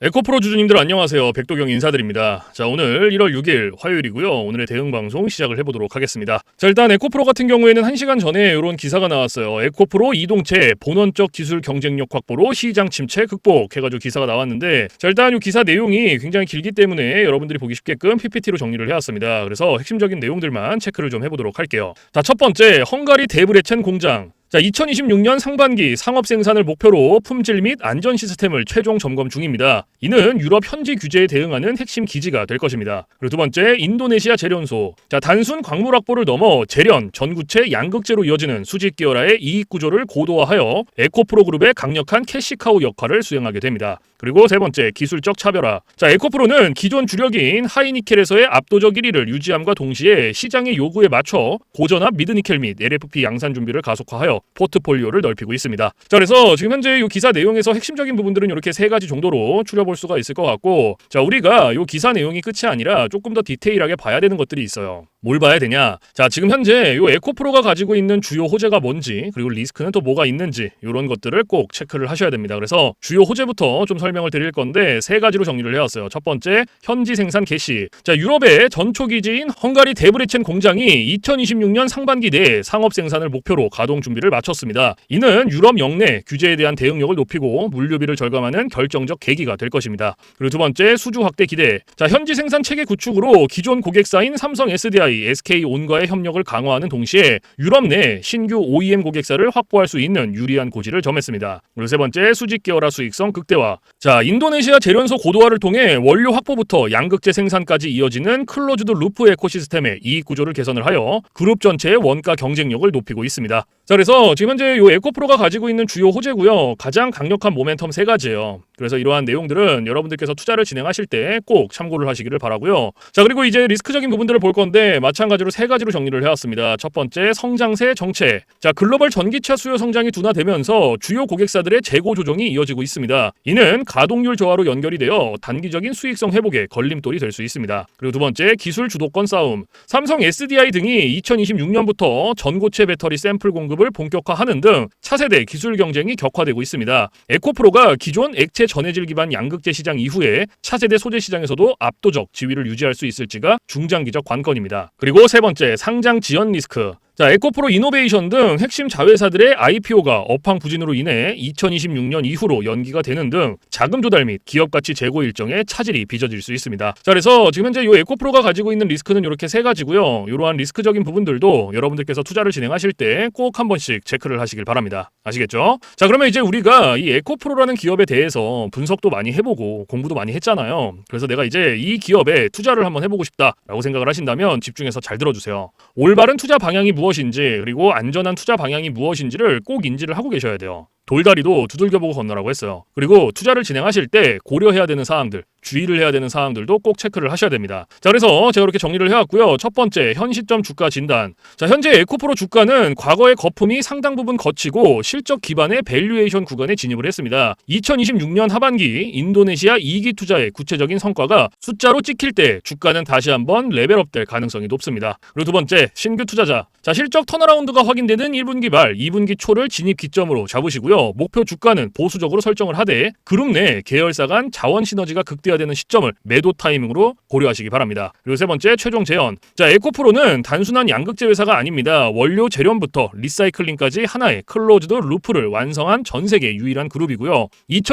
에코프로 주주님들 안녕하세요. 백도경 인사드립니다. 자, 오늘 1월 6일 화요일이고요. 오늘의 대응 방송 시작을 해보도록 하겠습니다. 자, 일단 에코프로 같은 경우에는 1시간 전에 이런 기사가 나왔어요. 에코프로 이동체 본원적 기술 경쟁력 확보로 시장 침체 극복 해가지고 기사가 나왔는데, 자, 일단 이 기사 내용이 굉장히 길기 때문에 여러분들이 보기 쉽게끔 PPT로 정리를 해왔습니다. 그래서 핵심적인 내용들만 체크를 좀 해보도록 할게요. 자, 첫 번째, 헝가리 데브레첸 공장. 자, 2026년 상반기 상업 생산을 목표로 품질 및 안전 시스템을 최종 점검 중입니다. 이는 유럽 현지 규제에 대응하는 핵심 기지가 될 것입니다. 그리고 두 번째, 인도네시아 재련소. 자, 단순 광물 확보를 넘어 재련, 전구체, 양극재로 이어지는 수직 계열화의 이익 구조를 고도화하여 에코프로 그룹의 강력한 캐시카우 역할을 수행하게 됩니다. 그리고 세 번째, 기술적 차별화. 자, 에코프로는 기존 주력인 하이니켈에서의 압도적 1위를 유지함과 동시에 시장의 요구에 맞춰 고전압 미드니켈 및 LFP 양산 준비를 가속화하여 포트폴리오를 넓히고 있습니다. 자, 그래서 지금 현재 이 기사 내용에서 핵심적인 부분들은 이렇게 세 가지 정도로 추려볼 수가 있을 것 같고, 자, 우리가 이 기사 내용이 끝이 아니라 조금 더 디테일하게 봐야 되는 것들이 있어요. 뭘 봐야 되냐? 자, 지금 현재 이 에코프로가 가지고 있는 주요 호재가 뭔지, 그리고 리스크는 또 뭐가 있는지, 이런 것들을 꼭 체크를 하셔야 됩니다. 그래서 주요 호재부터 좀 설명을 드릴 건데 세 가지로 정리를 해왔어요. 첫 번째, 현지 생산 개시. 자, 유럽의 전초기지인 헝가리 데브레첸 공장이 2026년 상반기 내에 상업 생산을 목표로 가동 준비를 마쳤습니다. 이는 유럽 영내 규제에 대한 대응력을 높이고 물류비를 절감하는 결정적 계기가 될 것입니다. 그리고 두 번째, 수주 확대 기대. 자, 현지 생산 체계 구축으로 기존 고객사인 삼성 SDI, SK온과의 협력을 강화하는 동시에 유럽 내 신규 OEM 고객사를 확보할 수 있는 유리한 고지를 점했습니다. 그리고 세 번째, 수직 계열화 수익성 극대화. 자, 인도네시아 재련소 고도화를 통해 원료 확보부터 양극재 생산까지 이어지는 클로즈드 루프 에코시스템의 이익 구조를 개선을 하여 그룹 전체의 원가 경쟁력을 높이고 있습니다. 자, 그래서 지금 현재 이 에코프로가 가지고 있는 주요 호재고요. 가장 강력한 모멘텀 세 가지예요. 그래서 이러한 내용들은 여러분들께서 투자를 진행하실 때 꼭 참고를 하시기를 바라고요. 자, 그리고 이제 리스크적인 부분들을 볼 건데 마찬가지로 세 가지로 정리를 해왔습니다. 첫 번째, 성장세 정체. 자, 글로벌 전기차 수요 성장이 둔화되면서 주요 고객사들의 재고 조정이 이어지고 있습니다. 이는 가동률 저하로 연결이 되어 단기적인 수익성 회복에 걸림돌이 될 수 있습니다. 그리고 두 번째, 기술 주도권 싸움. 삼성 SDI 등이 2026년부터 전고체 배터리 샘플 공급을 본격화하는 등 차세대 기술 경쟁이 격화되고 있습니다. 에코프로가 기존 액체 전해질 기반 양극재 시장 이후에 차세대 소재 시장에서도 압도적 지위를 유지할 수 있을지가 중장기적 관건입니다. 그리고 세 번째, 상장 지연 리스크. 자, 에코프로 이노베이션 등 핵심 자회사들의 IPO가 업황 부진으로 인해 2026년 이후로 연기가 되는 등 자금 조달 및 기업 가치 제고 일정에 차질이 빚어질 수 있습니다. 자, 그래서 지금 현재 이 에코프로가 가지고 있는 리스크는 이렇게 세 가지고요. 이러한 리스크적인 부분들도 여러분들께서 투자를 진행하실 때 꼭 한 번씩 체크를 하시길 바랍니다. 아시겠죠? 자, 그러면 이제 우리가 이 에코프로라는 기업에 대해서 분석도 많이 해보고 공부도 많이 했잖아요. 그래서 내가 이제 이 기업에 투자를 한번 해보고 싶다라고 생각을 하신다면 집중해서 잘 들어주세요. 올바른 투자 방향이 무엇인지, 그리고 안전한 투자 방향이 무엇인지를 꼭 인지를 하고 계셔야 돼요. 돌다리도 두들겨보고 건너라고 했어요. 그리고 투자를 진행하실 때 고려해야 되는 사항들, 주의를 해야 되는 사항들도 꼭 체크를 하셔야 됩니다. 자, 그래서 제가 이렇게 정리를 해왔고요. 첫 번째, 현 시점 주가 진단. 자, 현재 에코프로 주가는 과거의 거품이 상당 부분 거치고 실적 기반의 밸류에이션 구간에 진입을 했습니다. 2026년 하반기 인도네시아 2기 투자의 구체적인 성과가 숫자로 찍힐 때 주가는 다시 한번 레벨업될 가능성이 높습니다. 그리고 두 번째, 신규 투자자. 자, 실적 턴어라운드가 확인되는 1분기 말, 2분기 초를 진입 기점으로 잡으시고요. 목표 주가는 보수적으로 설정을 하되 그룹 내 계열사 간 자원 시너지가 극대화되는 시점을 매도 타이밍으로 고려하시기 바랍니다. 그리고 세 번째, 최종 재현. 자, 에코프로는 단순한 양극재 회사가 아닙니다. 원료 재련부터 리사이클링까지 하나의 클로즈드 루프를 완성한 전 세계 유일한 그룹이고요.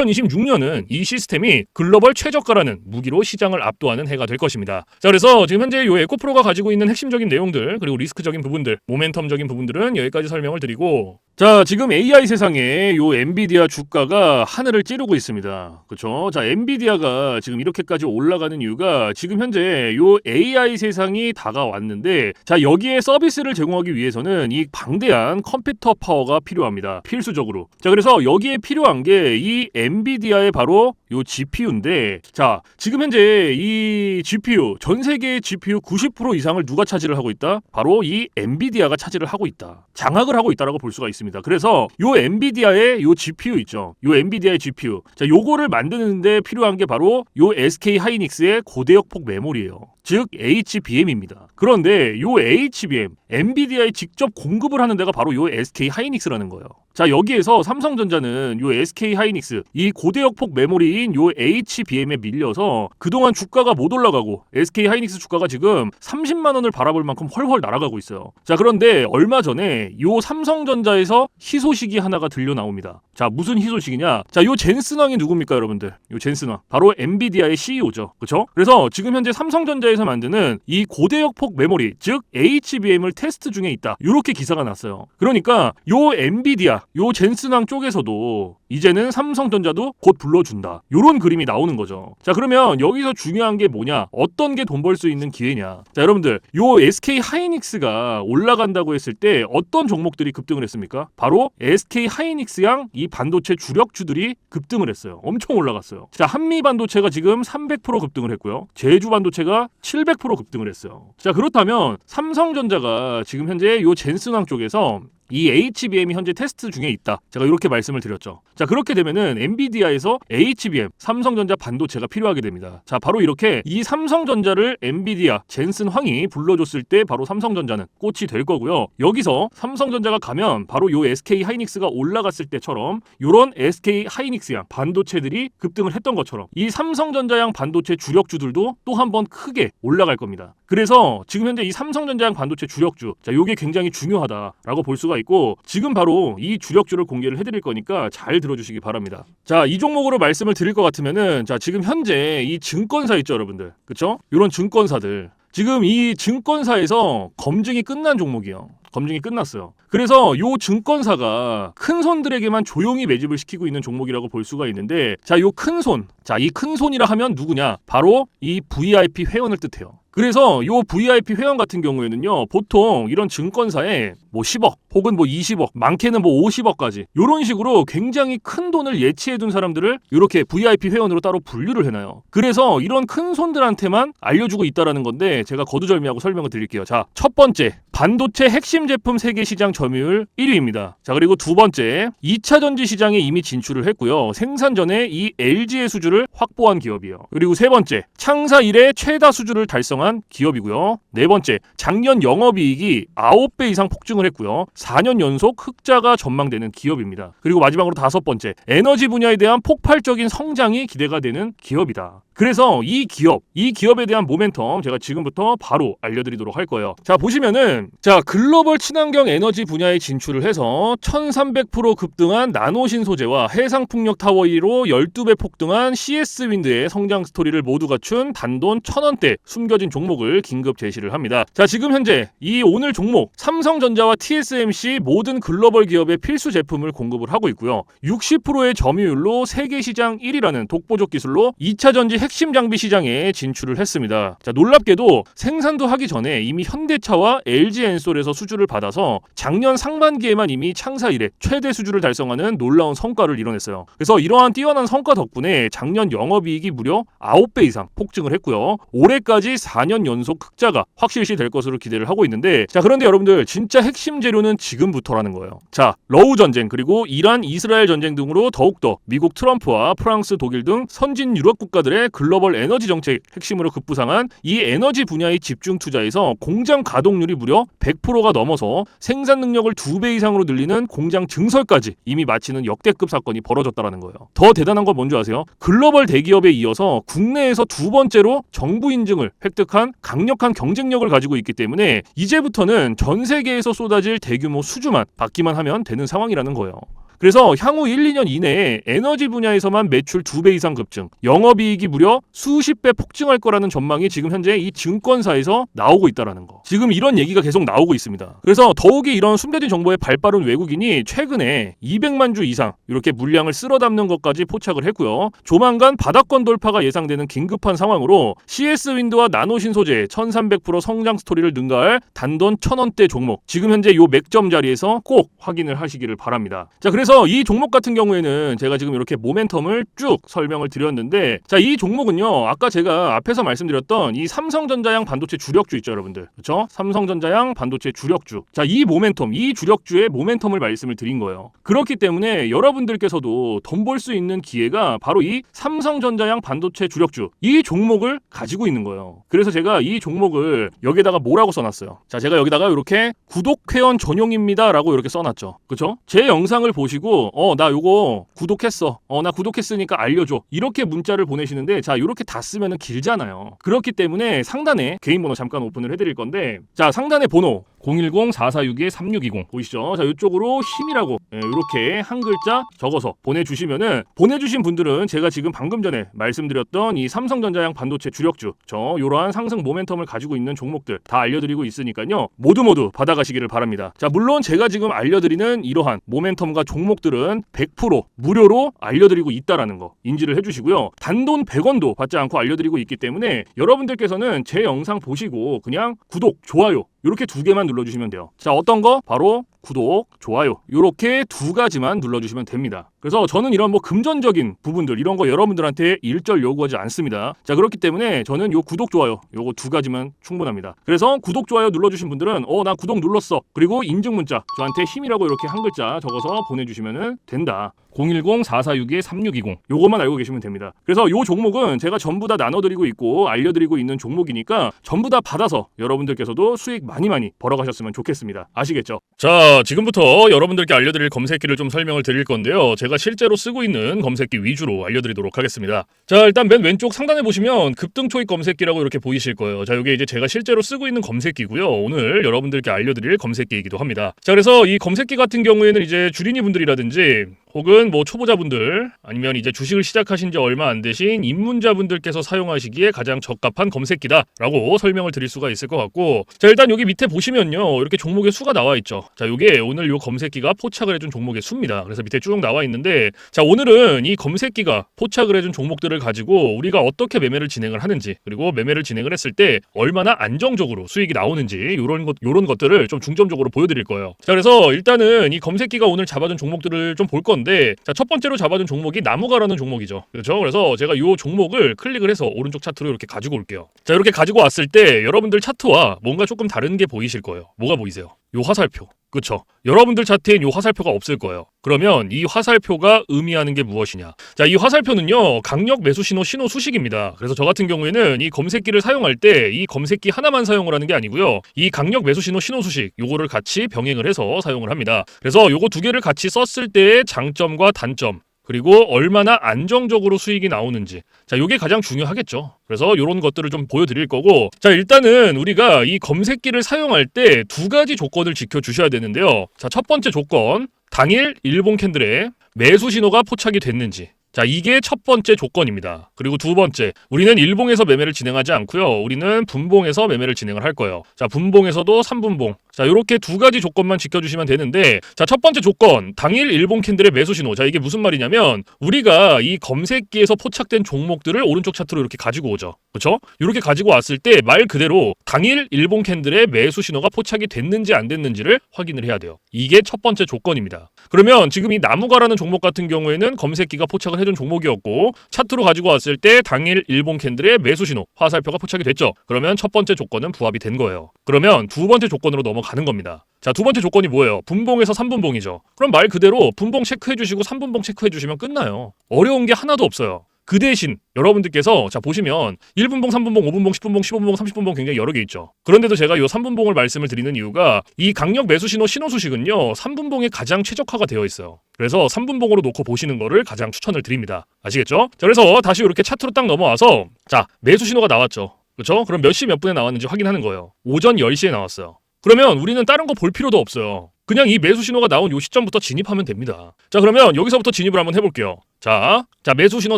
2026년은 이 시스템이 글로벌 최저가라는 무기로 시장을 압도하는 해가 될 것입니다. 자, 그래서 지금 현재 이 에코프로가 가지고 있는 핵심적인 내용들, 그리고 리스크적인 부분들, 모멘텀적인 부분들은 여기까지 설명을 드리고, 자, 지금 AI 세상에 요 엔비디아 주가가 하늘을 찌르고 있습니다. 그렇죠? 자, 엔비디아가 지금 이렇게까지 올라가는 이유가 지금 현재 요 AI 세상이 다가왔는데, 자, 여기에 서비스를 제공하기 위해서는 이 방대한 컴퓨터 파워가 필요합니다. 필수적으로. 자, 그래서 여기에 필요한 게 이 엔비디아의 바로 요 GPU인데, 자, 지금 현재 이 GPU, 전 세계의 GPU 90% 이상을 누가 차지를 하고 있다? 바로 이 엔비디아가 차지를 하고 있다. 장악을 하고 있다라고 볼 수가 있습니다. 그래서 요 엔비디아의 요 GPU 있죠. 요 엔비디아의 GPU. 자, 요거를 만드는데 필요한 게 바로 요 SK 하이닉스의 고대역폭 메모리예요. 즉 HBM입니다. 그런데 요 HBM, 엔비디아에 직접 공급을 하는 데가 바로 요 SK 하이닉스라는 거예요. 자, 여기에서 삼성전자는 요 SK 하이닉스, 이 고대역폭 메모리인 요 HBM에 밀려서 그동안 주가가 못 올라가고 SK 하이닉스 주가가 지금 30만 원을 바라볼 만큼 헐헐 날아가고 있어요. 자, 그런데 얼마 전에 요 삼성전자에서 희소식이 하나가 들려 나옵니다. 자, 무슨 희소식이냐? 자, 요 젠슨왕이 누굽니까, 여러분들? 요 젠슨왕. 바로 엔비디아의 CEO죠. 그렇죠? 그래서 지금 현재 삼성전자에서 만드는 이 고대역폭 메모리, 즉 HBM을 테스트 중에 있다. 요렇게 기사가 났어요. 그러니까 요 엔비디아, 요 젠슨왕 쪽에서도 이제는 삼성전자도 곧 불러준다. 요런 그림이 나오는 거죠. 자, 그러면 여기서 중요한 게 뭐냐? 어떤 게 돈 벌 수 있는 기회냐? 자, 여러분들, 요 SK 하이닉스가 올라간다고 했을 때 어떤 종목들이 급등을 했습니까? 바로 SK 하이닉스양 이 반도체 주력주들이 급등을 했어요. 엄청 올라갔어요. 자, 한미 반도체가 지금 300% 급등을 했고요. 제주 반도체가 700% 급등을 했어요. 자, 그렇다면 삼성전자가 지금 현재 요 젠슨왕 쪽에서 이 HBM이 현재 테스트 중에 있다. 제가 이렇게 말씀을 드렸죠. 자, 그렇게 되면은 엔비디아에서 HBM, 삼성전자 반도체가 필요하게 됩니다. 자, 바로 이렇게 이 삼성전자를 엔비디아, 젠슨 황이 불러줬을 때 바로 삼성전자는 꽃이 될 거고요. 여기서 삼성전자가 가면 바로 요 SK 하이닉스가 올라갔을 때처럼 요런 SK 하이닉스양 반도체들이 급등을 했던 것처럼 이 삼성전자양 반도체 주력주들도 또 한 번 크게 올라갈 겁니다. 그래서 지금 현재 이 삼성전자양 반도체 주력주, 자, 요게 굉장히 중요하다라고 볼 수가 있고, 지금 바로 이 주력주를 공개를 해드릴 거니까 잘 들어주시기 바랍니다. 자, 이 종목으로 말씀을 드릴 것 같으면은, 자, 지금 현재 이 증권사 있죠, 여러분들. 그쵸? 이런 증권사들. 지금 이 증권사에서 검증이 끝난 종목이에요. 검증이 끝났어요. 그래서 요 증권사가 큰 손들에게만 조용히 매집을 시키고 있는 종목이라고 볼 수가 있는데, 자, 요 큰 손. 자, 이 큰 손이라 하면 누구냐? 바로 이 VIP 회원을 뜻해요. 그래서 요 VIP 회원 같은 경우에는요, 보통 이런 증권사에 뭐 10억 혹은 뭐 20억, 많게는 뭐 50억까지 요런 식으로 굉장히 큰 돈을 예치해둔 사람들을 이렇게 VIP 회원으로 따로 분류를 해놔요. 그래서 이런 큰 손들한테만 알려주고 있다라는 건데, 제가 거두절미하고 설명을 드릴게요. 자, 첫 번째, 반도체 핵심 제품 세계 시장 점유율 1위입니다. 자, 그리고 두 번째, 2차 전지 시장에 이미 진출을 했고요. 생산 전에 이 LG의 수주를 확보한 기업이에요. 그리고 세 번째, 창사 이래 최다 수주를 달성한 기업이고요. 네 번째, 작년 영업이익이 9배 이상 폭증을 했고요. 4년 연속 흑자가 전망되는 기업입니다. 그리고 마지막으로 다섯 번째, 에너지 분야에 대한 폭발적인 성장이 기대가 되는 기업이다. 그래서 이 기업에 대한 모멘텀 제가 지금부터 바로 알려드리도록 할 거예요. 자, 보시면은, 자, 글로벌 친환경 에너지 분야에 진출을 해서 1300% 급등한 나노신 소재와 해상풍력 타워 1위로 12배 폭등한 CS윈드의 성장 스토리를 모두 갖춘 단돈 1000원대 숨겨진 종목을 긴급 제시를 합니다. 자, 지금 현재 이 오늘 종목 삼성전자와 TSMC 모든 글로벌 기업의 필수 제품을 공급을 하고 있고요. 60%의 점유율로 세계 시장 1위라는 독보적 기술로 2차 전지 핵심 장비 시장에 진출을 했습니다. 자, 놀랍게도 생산도 하기 전에 이미 현대차와 LG엔솔에서 수주를 받아서 작년 상반기에만 이미 창사 이래 최대 수주를 달성하는 놀라운 성과를 이뤄냈어요. 그래서 이러한 뛰어난 성과 덕분에 작년 영업이익이 무려 9배 이상 폭증을 했고요. 올해까지 4년 연속 흑자가 확실시 될 것으로 기대를 하고 있는데, 자, 그런데 여러분들, 진짜 핵심 재료는 지금부터라는 거예요. 자, 러우 전쟁 그리고 이란 이스라엘 전쟁 등으로 더욱더 미국 트럼프와 프랑스 독일 등 선진 유럽 국가들의 글로벌 에너지 정책 핵심으로 급부상한 이 에너지 분야의 집중 투자에서 공장 가동률이 무려 100%가 넘어서 생산 능력을 2배 이상으로 늘리는 공장 증설까지 이미 마치는 역대급 사건이 벌어졌다라는 거예요. 더 대단한 건 뭔지 아세요? 글로벌 대기업에 이어서 국내에서 두 번째로 정부 인증을 획득한 강력한 경쟁력을 가지고 있기 때문에 이제부터는 전 세계에서 쏟아질 대규모 수주만 받기만 하면 되는 상황이라는 거예요. 그래서 향후 1, 2년 이내에 에너지 분야에서만 매출 2배 이상 급증, 영업이익이 무려 수십 배 폭증할 거라는 전망이 지금 현재 이 증권사에서 나오고 있다는 거. 지금 이런 얘기가 계속 나오고 있습니다. 그래서 더욱이 이런 숨겨진 정보에 발빠른 외국인이 최근에 200만 주 이상 이렇게 물량을 쓸어 담는 것까지 포착을 했고요. 조만간 바닥권 돌파가 예상되는 긴급한 상황으로 CS윈드와 나노신 소재 1300% 성장 스토리를 능가할 단돈 1000원대 종목, 지금 현재 요 맥점 자리에서 꼭 확인을 하시기를 바랍니다. 자, 그래서 이 종목 같은 경우에는 제가 지금 이렇게 모멘텀을 쭉 설명을 드렸는데, 자, 이 종목 종목은요, 아까 제가 앞에서 말씀드렸던 이 삼성전자양 반도체 주력주 있죠, 여러분들. 그렇죠? 삼성전자양 반도체 주력주. 자, 이 모멘텀, 이 주력주의 모멘텀을 말씀을 드린 거예요. 그렇기 때문에 여러분들께서도 돈 벌 수 있는 기회가 바로 이 삼성전자양 반도체 주력주, 이 종목을 가지고 있는 거예요. 그래서 제가 이 종목을 여기다가 뭐라고 써놨어요. 자, 제가 여기다가 이렇게 구독회원 전용입니다 라고 이렇게 써놨죠. 그렇죠? 제 영상을 보시고 나 요거 구독했어. 나 구독했으니까 알려줘. 이렇게 문자를 보내시는데, 자, 이렇게 다 쓰면은 길잖아요. 그렇기 때문에 상단에 개인 번호 잠깐 오픈을 해드릴 건데, 자, 상단에 번호 010-4462-3620 보이시죠? 자, 이쪽으로 힘이라고 이렇게 한 글자 적어서 보내주시면은, 보내주신 분들은 제가 지금 방금 전에 말씀드렸던 이 삼성전자양 반도체 주력주, 요러한 상승 모멘텀을 가지고 있는 종목들 다 알려드리고 있으니까요, 모두 받아가시기를 바랍니다. 자, 물론 제가 지금 알려드리는 이러한 모멘텀과 종목들은 100% 무료로 알려드리고 있다라는 거 인지를 해주시고요. 단돈 100원도 받지 않고 알려드리고 있기 때문에 여러분들께서는 제 영상 보시고 그냥 구독, 좋아요 이렇게 두 개만 눌러주시면 돼요. 자, 어떤 거? 바로 구독, 좋아요 이렇게 두 가지만 눌러주시면 됩니다. 그래서 저는 이런 금전적인 부분들 이런 거 여러분들한테 일절 요구하지 않습니다. 자, 그렇기 때문에 저는 요 구독, 좋아요 요거 두 가지만 충분합니다. 그래서 구독, 좋아요 눌러주신 분들은 나 구독 눌렀어. 그리고 인증 문자 저한테 힘이라고 이렇게 한 글자 적어서 보내주시면 된다. 010-4462-3620 요것만 알고 계시면 됩니다. 그래서 요 종목은 제가 전부 다 나눠드리고 있고 알려드리고 있는 종목이니까 전부 다 받아서 여러분들께서도 수익 많이 벌어가셨으면 좋겠습니다. 아시겠죠? 자, 지금부터 여러분들께 알려드릴 검색기를 좀 설명을 드릴 건데요, 제가 실제로 쓰고 있는 검색기 위주로 알려드리도록 하겠습니다. 자, 일단 맨 왼쪽 상단에 보시면 급등초입 검색기라고 이렇게 보이실 거예요. 자, 이게 이제 제가 실제로 쓰고 있는 검색기고요, 오늘 여러분들께 알려드릴 검색기이기도 합니다. 자, 그래서 이 검색기 같은 경우에는 이제 주린이 분들이라든지 혹은 초보자분들 아니면 이제 주식을 시작하신 지 얼마 안 되신 입문자분들께서 사용하시기에 가장 적합한 검색기다라고 설명을 드릴 수가 있을 것 같고, 자, 일단 여기 밑에 보시면요, 이렇게 종목의 수가 나와 있죠. 자, 이게 오늘 요 검색기가 포착을 해준 종목의 수입니다. 그래서 밑에 쭉 나와 있는데, 자, 오늘은 이 검색기가 포착을 해준 종목들을 가지고 우리가 어떻게 매매를 진행을 하는지, 그리고 매매를 진행을 했을 때 얼마나 안정적으로 수익이 나오는지 요런 것들을 좀 중점적으로 보여드릴 거예요. 자, 그래서 일단은 이 검색기가 오늘 잡아준 종목들을 좀 볼 건데, 자, 첫 번째로 잡아준 종목이 나무가라는 종목이죠. 그렇죠? 그래서 제가 이 종목을 클릭을 해서 오른쪽 차트로 이렇게 가지고 올게요. 자, 이렇게 가지고 왔을 때 여러분들 차트와 뭔가 조금 다른 게 보이실 거예요. 뭐가 보이세요? 요 화살표. 그렇죠? 여러분들 차트엔 이 화살표가 없을 거예요. 그러면 이 화살표가 의미하는 게 무엇이냐? 자, 이 화살표는요, 강력 매수 신호 수식입니다. 그래서 저 같은 경우에는 이 검색기를 사용할 때 이 검색기 하나만 사용을 하는 게 아니고요, 이 강력 매수 신호 수식 요거를 같이 병행을 해서 사용을 합니다. 그래서 요거 두 개를 같이 썼을 때의 장점과 단점, 그리고 얼마나 안정적으로 수익이 나오는지, 자, 요게 가장 중요하겠죠. 그래서 요런 것들을 좀 보여드릴 거고, 자, 일단은 우리가 이 검색기를 사용할 때 두 가지 조건을 지켜주셔야 되는데요. 자, 첫 번째 조건, 당일 일봉 캔들에 매수 신호가 포착이 됐는지, 자, 이게 첫 번째 조건입니다. 그리고 두 번째, 우리는 일봉에서 매매를 진행하지 않고요, 우리는 분봉에서 매매를 진행을 할 거예요. 자, 분봉에서도 3분봉. 자, 이렇게 두 가지 조건만 지켜주시면 되는데, 자, 첫 번째 조건, 당일 일봉 캔들의 매수 신호. 자, 이게 무슨 말이냐면 우리가 이 검색기에서 포착된 종목들을 오른쪽 차트로 이렇게 가지고 오죠. 그렇죠? 이렇게 가지고 왔을 때 말 그대로 당일 일봉 캔들의 매수 신호가 포착이 됐는지 안 됐는지를 확인을 해야 돼요. 이게 첫 번째 조건입니다. 그러면 지금 이 나무가라는 종목 같은 경우에는 검색기가 포착을 해준 종목이었고, 차트로 가지고 왔을 때 당일 일봉 캔들의 매수 신호 화살표가 포착이 됐죠. 그러면 첫 번째 조건은 부합이 된 거예요. 그러면 두 번째 조건으로 넘어가는 겁니다. 자, 두 번째 조건이 뭐예요? 분봉에서 3분봉이죠. 그럼 말 그대로 분봉 체크해 주시고 3분봉 체크해 주시면 끝나요. 어려운 게 하나도 없어요. 그 대신 여러분들께서 자 보시면 1분봉, 3분봉, 5분봉, 10분봉, 15분봉, 30분봉 굉장히 여러 개 있죠. 그런데도 제가 이 3분봉을 말씀을 드리는 이유가 이 강력 매수 신호 수식은요 3분봉에 가장 최적화가 되어 있어요. 그래서 3분봉으로 놓고 보시는 거를 가장 추천을 드립니다. 아시겠죠? 자, 그래서 다시 이렇게 차트로 딱 넘어와서 자 매수 신호가 나왔죠. 그렇죠? 그럼 몇 시 몇 분에 나왔는지 확인하는 거예요. 오전 10시에 나왔어요. 그러면 우리는 다른 거 볼 필요도 없어요. 그냥 이 매수 신호가 나온 요 시점부터 진입하면 됩니다. 자, 그러면 여기서부터 진입을 한번 해볼게요. 자, 매수 신호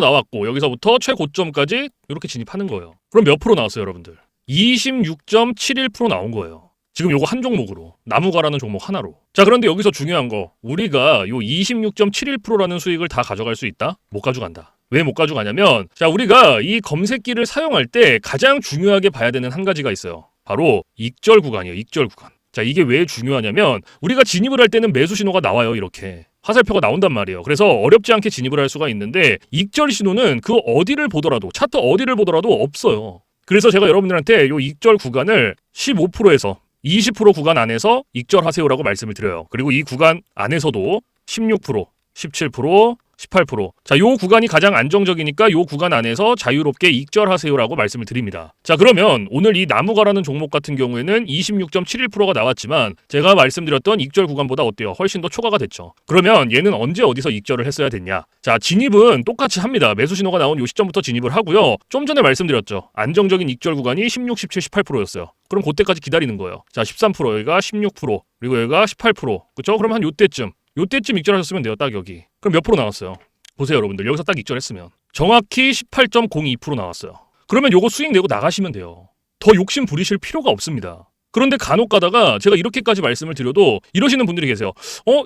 나왔고 여기서부터 최고점까지 이렇게 진입하는 거예요. 그럼 몇 프로 나왔어요, 여러분들? 26.71% 나온 거예요. 지금 요거 한 종목으로, 나무가라는 종목 하나로. 자, 그런데 여기서 중요한 거, 우리가 요 26.71%라는 수익을 다 가져갈 수 있다? 못 가져간다. 왜 못 가져가냐면, 자, 우리가 이 검색기를 사용할 때 가장 중요하게 봐야 되는 한 가지가 있어요. 바로 익절 구간이에요. 익절 구간. 자, 이게 왜 중요하냐면 우리가 진입을 할 때는 매수 신호가 나와요. 이렇게 화살표가 나온단 말이에요. 그래서 어렵지 않게 진입을 할 수가 있는데 익절 신호는 그 어디를 보더라도 차트 어디를 보더라도 없어요. 그래서 제가 여러분들한테 요 익절 구간을 15%에서 20% 구간 안에서 익절하세요라고 말씀을 드려요. 그리고 이 구간 안에서도 16%, 17%, 18%. 자, 요 구간이 가장 안정적이니까 요 구간 안에서 자유롭게 익절하세요라고 말씀을 드립니다. 자, 그러면 오늘 이 나무가라는 종목 같은 경우에는 26.71%가 나왔지만 제가 말씀드렸던 익절 구간보다 어때요? 훨씬 더 초과가 됐죠. 그러면 얘는 언제 어디서 익절을 했어야 됐냐? 자, 진입은 똑같이 합니다. 매수 신호가 나온 요 시점부터 진입을 하고요. 좀 전에 말씀드렸죠. 안정적인 익절 구간이 16, 17, 18%였어요. 그럼 그때까지 기다리는 거예요. 자, 13%, 여기가 16%, 그리고 여기가 18%. 그쵸? 그럼 한 요때쯤 익절하셨으면 돼요. 딱 여기. 그럼 몇 프로 나왔어요? 보세요, 여러분들. 여기서 딱 익절했으면 정확히 18.02% 나왔어요. 그러면 요거 수익 내고 나가시면 돼요. 더 욕심 부리실 필요가 없습니다. 그런데 간혹 가다가 제가 이렇게까지 말씀을 드려도 이러시는 분들이 계세요.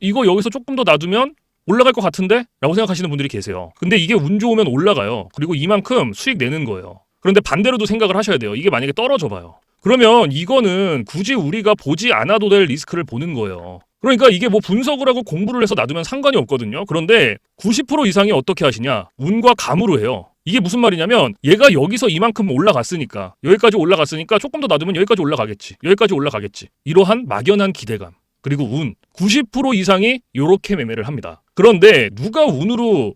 이거 여기서 조금 더 놔두면 올라갈 것 같은데? 라고 생각하시는 분들이 계세요. 근데 이게 운 좋으면 올라가요. 그리고 이만큼 수익 내는 거예요. 그런데 반대로도 생각을 하셔야 돼요. 이게 만약에 떨어져 봐요. 그러면 이거는 굳이 우리가 보지 않아도 될 리스크를 보는 거예요. 그러니까 이게 뭐 분석을 하고 공부를 해서 놔두면 상관이 없거든요. 그런데 90% 이상이 어떻게 하시냐? 운과 감으로 해요. 이게 무슨 말이냐면 얘가 여기서 이만큼 올라갔으니까 여기까지 올라갔으니까 조금 더 놔두면 여기까지 올라가겠지. 여기까지 올라가겠지. 이러한 막연한 기대감. 그리고 운. 90% 이상이 이렇게 매매를 합니다. 그런데 누가 운으로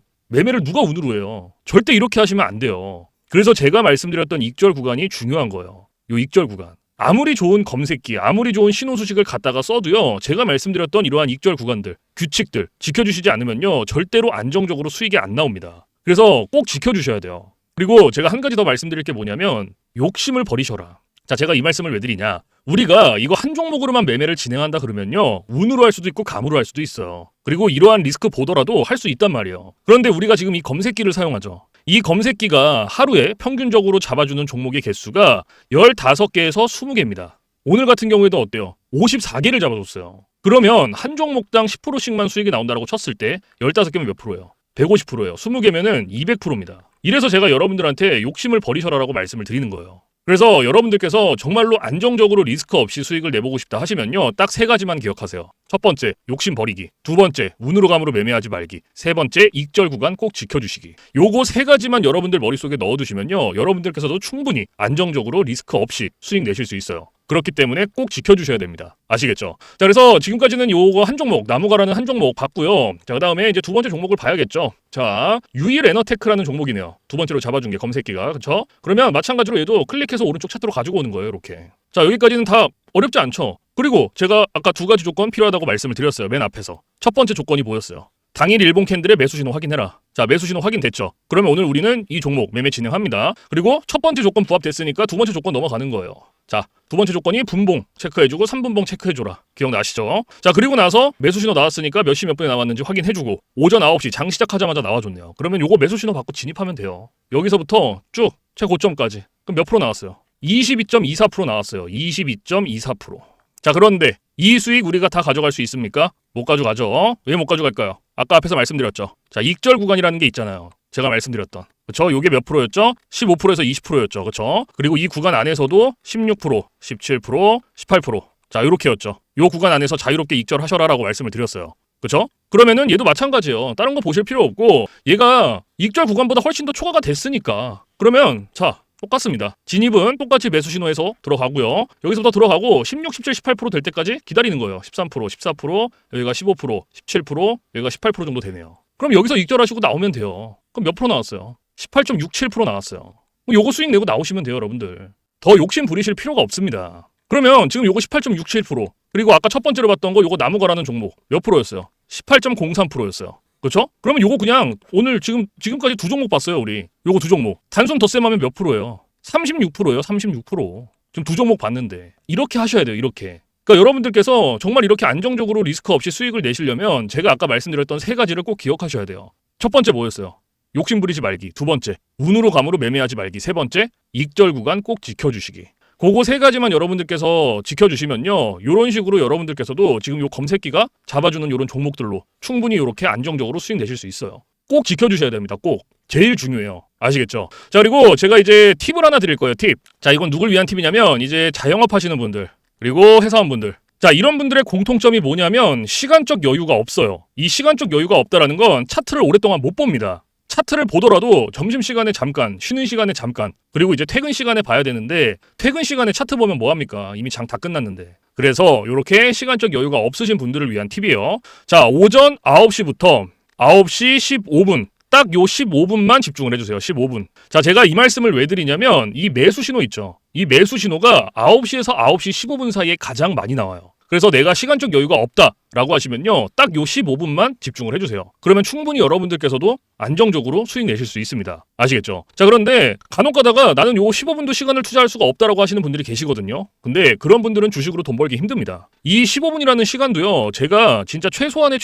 해요? 절대 이렇게 하시면 안 돼요. 그래서 제가 말씀드렸던 익절 구간이 중요한 거예요. 요 익절 구간. 아무리 좋은 검색기, 아무리 좋은 신호 수식을 갖다가 써도요. 제가 말씀드렸던 이러한 익절 구간들, 규칙들 지켜주시지 않으면요. 절대로 안정적으로 수익이 안 나옵니다. 그래서 꼭 지켜주셔야 돼요. 그리고 제가 한 가지 더 말씀드릴 게 뭐냐면 욕심을 버리셔라. 자, 제가 이 말씀을 왜 드리냐. 우리가 이거 한 종목으로만 매매를 진행한다 그러면요. 운으로 할 수도 있고 감으로 할 수도 있어요. 그리고 이러한 리스크 보더라도 할 수 있단 말이에요. 그런데 우리가 지금 이 검색기를 사용하죠. 이 검색기가 하루에 평균적으로 잡아주는 종목의 개수가 15개에서 20개입니다. 오늘 같은 경우에도 어때요? 54개를 잡아줬어요. 그러면 한 종목당 10%씩만 수익이 나온다고 쳤을 때 15개면 몇 프로예요? 150%예요. 20개면은 200%입니다. 이래서 제가 여러분들한테 욕심을 버리셔라라고 말씀을 드리는 거예요. 그래서 여러분들께서 정말로 안정적으로 리스크 없이 수익을 내보고 싶다 하시면요. 딱 3가지만 기억하세요. 첫 번째, 욕심 버리기. 두 번째, 운으로 감으로 매매하지 말기. 세 번째, 익절 구간 꼭 지켜주시기. 요거 3가지만 여러분들 머릿속에 넣어두시면요. 여러분들께서도 충분히 안정적으로 리스크 없이 수익 내실 수 있어요. 그렇기 때문에 꼭 지켜주셔야 됩니다. 아시겠죠? 자, 그래서 지금까지는 요거 한 종목, 나무가라는 한 종목 봤고요. 자, 그 다음에 이제 두 번째 종목을 봐야겠죠. 자, 유일 에너테크라는 종목이네요. 두 번째로 잡아준 게 검색기가. 그쵸? 그러면 마찬가지로 얘도 클릭해서 오른쪽 차트로 가지고 오는 거예요. 이렇게. 자, 여기까지는 다 어렵지 않죠? 그리고 제가 아까 2가지 조건 필요하다고 말씀을 드렸어요. 맨 앞에서. 첫 번째 조건이 뭐였어요? 당일 일본 캔들의 매수 신호 확인해라. 자, 매수 신호 확인됐죠? 그러면 오늘 우리는 이 종목 매매 진행합니다. 그리고 첫 번째 조건 부합됐으니까 두 번째 조건 넘어가는 거예요. 자, 두 번째 조건이 분봉 체크해주고 3분봉 체크해줘라. 기억나시죠? 자, 그리고 나서 매수 신호 나왔으니까 몇 시 몇 분에 나왔는지 확인해주고 오전 9시 장 시작하자마자 나와줬네요. 그러면 요거 매수 신호 받고 진입하면 돼요. 여기서부터 쭉 최고점까지. 그럼 몇 프로 나왔어요? 22.24% 나왔어요. 22.24%. 자, 그런데 이 수익 우리가 다 가져갈 수 있습니까? 못 가져가죠. 왜 못 가져갈까요? 아까 앞에서 말씀드렸죠. 자, 익절 구간이라는 게 있잖아요. 제가 말씀드렸던. 그쵸? 요게 몇 프로였죠? 15%에서 20%였죠. 그쵸? 그리고 이 구간 안에서도 16%, 17%, 18%. 자, 요렇게였죠. 요 구간 안에서 자유롭게 익절하셔라라고 말씀을 드렸어요. 그쵸? 그러면은 얘도 마찬가지예요. 다른 거 보실 필요 없고 얘가 익절 구간보다 훨씬 더 초과가 됐으니까. 그러면 자, 똑같습니다. 진입은 똑같이 매수 신호에서 들어가고요. 여기서부터 들어가고 16, 17, 18% 될 때까지 기다리는 거예요. 13%, 14%, 여기가 15%, 17%, 여기가 18% 정도 되네요. 그럼 여기서 익절하시고 나오면 돼요. 그럼 몇 프로 나왔어요? 18.67% 나왔어요. 요거 수익 내고 나오시면 돼요, 여러분들. 더 욕심 부리실 필요가 없습니다. 그러면 지금 요거 18.67%, 그리고 아까 첫 번째로 봤던 거 요거 나무가라는 종목 몇 프로였어요? 18.03%였어요. 그렇죠? 그러면 요거 그냥 오늘 지금까지 두 종목 봤어요, 우리. 요거 두 종목. 단순 덧셈하면 몇 프로예요? 36%예요, 36%. 지금 두 종목 봤는데. 이렇게 하셔야 돼요, 이렇게. 그러니까 여러분들께서 정말 이렇게 안정적으로 리스크 없이 수익을 내시려면 제가 아까 말씀드렸던 3가지를 꼭 기억하셔야 돼요. 첫 번째 뭐였어요? 욕심 부리지 말기. 두 번째, 운으로 감으로 매매하지 말기. 세 번째, 익절 구간 꼭 지켜주시기. 그거 3가지만 여러분들께서 지켜주시면요. 이런 식으로 여러분들께서도 지금 요 검색기가 잡아주는 이런 종목들로 충분히 이렇게 안정적으로 수익 내실 수 있어요. 꼭 지켜주셔야 됩니다. 꼭. 제일 중요해요. 아시겠죠? 자, 그리고 제가 이제 팁을 하나 드릴 거예요. 팁. 자, 이건 누굴 위한 팁이냐면 이제 자영업 하시는 분들 그리고 회사원분들. 자, 이런 분들의 공통점이 뭐냐면 시간적 여유가 없어요. 이 시간적 여유가 없다라는 건 차트를 오랫동안 못 봅니다. 차트를 보더라도 점심시간에 잠깐, 쉬는 시간에 잠깐, 그리고 이제 퇴근 시간에 봐야 되는데 퇴근 시간에 차트 보면 뭐합니까? 이미 장 다 끝났는데. 그래서 이렇게 시간적 여유가 없으신 분들을 위한 팁이에요. 자, 오전 9시부터 9시 15분. 딱 요 15분만 집중을 해주세요. 15분. 자, 제가 이 말씀을 왜 드리냐면 이 매수 신호 있죠. 이 매수 신호가 9시에서 9시 15분 사이에 가장 많이 나와요. 그래서 내가 시간적 여유가 없다라고 하시면요. 딱 요 15분만 집중을 해주세요. 그러면 충분히 여러분들께서도 안정적으로 수익 내실 수 있습니다. 아시겠죠? 자, 그런데 간혹 가다가 나는 요 15분도 시간을 투자할 수가 없다라고 하시는 분들이 계시거든요. 근데 그런 분들은 주식으로 돈 벌기 힘듭니다. 이 15분이라는 시간도요. 제가 진짜 최소한의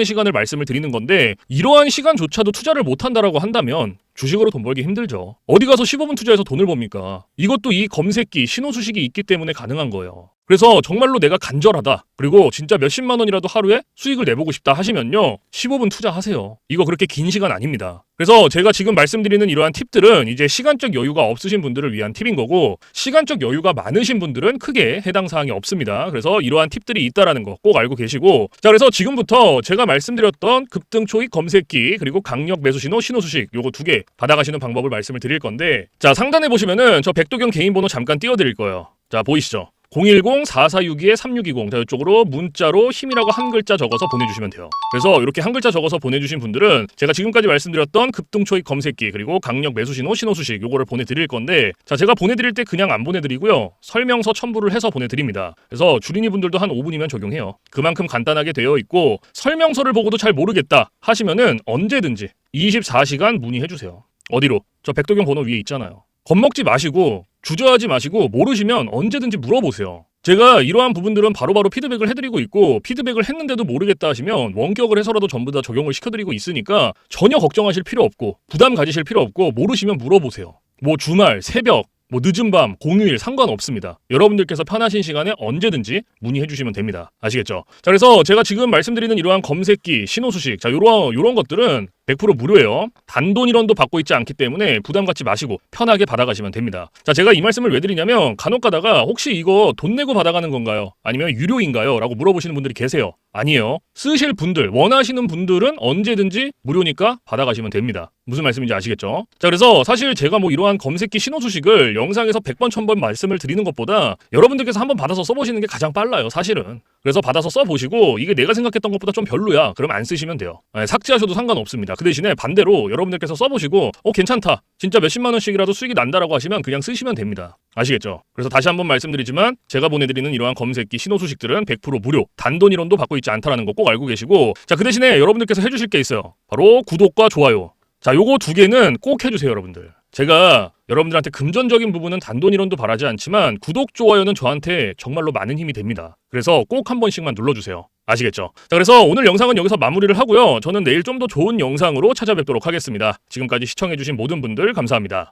시간을 말씀을 드리는 건데 이러한 시간조차도 투자를 못한다라고 한다면 주식으로 돈 벌기 힘들죠. 어디 가서 15분 투자해서 돈을 법니까? 이것도 이 검색기, 신호수식이 있기 때문에 가능한 거예요. 그래서 정말로 내가 간절하다. 그리고 진짜 몇십만 원이라도 하루에 수익을 내보고 싶다 하시면요. 15분 투자하세요. 이거 그렇게 긴 시간 아닙니다. 그래서 제가 지금 말씀드리는 이러한 팁들은 이제 시간적 여유가 없으신 분들을 위한 팁인 거고 시간적 여유가 많으신 분들은 크게 해당 사항이 없습니다. 그래서 이러한 팁들이 있다라는 거 꼭 알고 계시고 자, 그래서 지금부터 제가 말씀드렸던 급등 초익 검색기 그리고 강력 매수 신호 신호수식 요거 두 개 받아가시는 방법을 말씀을 드릴 건데 자, 상단에 보시면은 저 백도경 개인 번호 잠깐 띄워드릴 거예요. 자, 보이시죠? 010-4462-3620 자, 이쪽으로 문자로 힘이라고 한 글자 적어서 보내주시면 돼요. 그래서 이렇게 한 글자 적어서 보내주신 분들은 제가 지금까지 말씀드렸던 급등초익 검색기 그리고 강력 매수신호 신호수식 요거를 보내드릴 건데 자, 제가 보내드릴 때 그냥 안 보내드리고요. 설명서 첨부를 해서 보내드립니다. 그래서 주린이 분들도 한 5분이면 적용해요. 그만큼 간단하게 되어 있고 설명서를 보고도 잘 모르겠다 하시면은 언제든지 24시간 문의해주세요. 어디로? 저 백도경 번호 위에 있잖아요. 겁먹지 마시고 주저하지 마시고 모르시면 언제든지 물어보세요. 제가 이러한 부분들은 바로바로 피드백을 해드리고 있고 피드백을 했는데도 모르겠다 하시면 원격을 해서라도 전부 다 적용을 시켜드리고 있으니까 전혀 걱정하실 필요 없고 부담 가지실 필요 없고 모르시면 물어보세요. 뭐 주말, 새벽, 뭐 늦은 밤, 공휴일 상관없습니다. 여러분들께서 편하신 시간에 언제든지 문의해 주시면 됩니다. 아시겠죠? 자, 그래서 제가 지금 말씀드리는 이러한 검색기, 신호수식 자, 요런 것들은 100% 무료예요. 단돈 1원도 받고 있지 않기 때문에 부담 갖지 마시고 편하게 받아가시면 됩니다. 자, 제가 이 말씀을 왜 드리냐면 간혹 가다가 혹시 이거 돈 내고 받아가는 건가요? 아니면 유료인가요? 라고 물어보시는 분들이 계세요. 아니에요. 쓰실 분들, 원하시는 분들은 언제든지 무료니까 받아가시면 됩니다. 무슨 말씀인지 아시겠죠? 자, 그래서 사실 제가 뭐 이러한 검색기 신호수식을 영상에서 100번, 1000번 말씀을 드리는 것보다 여러분들께서 한번 받아서 써보시는 게 가장 빨라요, 사실은. 그래서 받아서 써보시고 이게 내가 생각했던 것보다 좀 별로야. 그럼 안 쓰시면 돼요. 삭제하셔도 상관없습니다. 그 대신에 반대로 여러분들께서 써보시고 괜찮다. 진짜 몇십만 원씩이라도 수익이 난다라고 하시면 그냥 쓰시면 됩니다. 아시겠죠? 그래서 다시 한번 말씀드리지만 제가 보내드리는 이러한 검색기 신호수식들은 100% 무료, 단돈 1원도 받고 있지 않다는 거 꼭 알고 계시고 자, 그 대신에 여러분들께서 해주실 게 있어요. 바로 구독과 좋아요. 자, 요거 두 개는 꼭 해주세요, 여러분들. 제가 여러분들한테 금전적인 부분은 단돈 1원도 바라지 않지만 구독, 좋아요는 저한테 정말로 많은 힘이 됩니다. 그래서 꼭 한 번씩만 눌러주세요. 아시겠죠? 자, 그래서 오늘 영상은 여기서 마무리를 하고요. 저는 내일 좀 더 좋은 영상으로 찾아뵙도록 하겠습니다. 지금까지 시청해주신 모든 분들 감사합니다.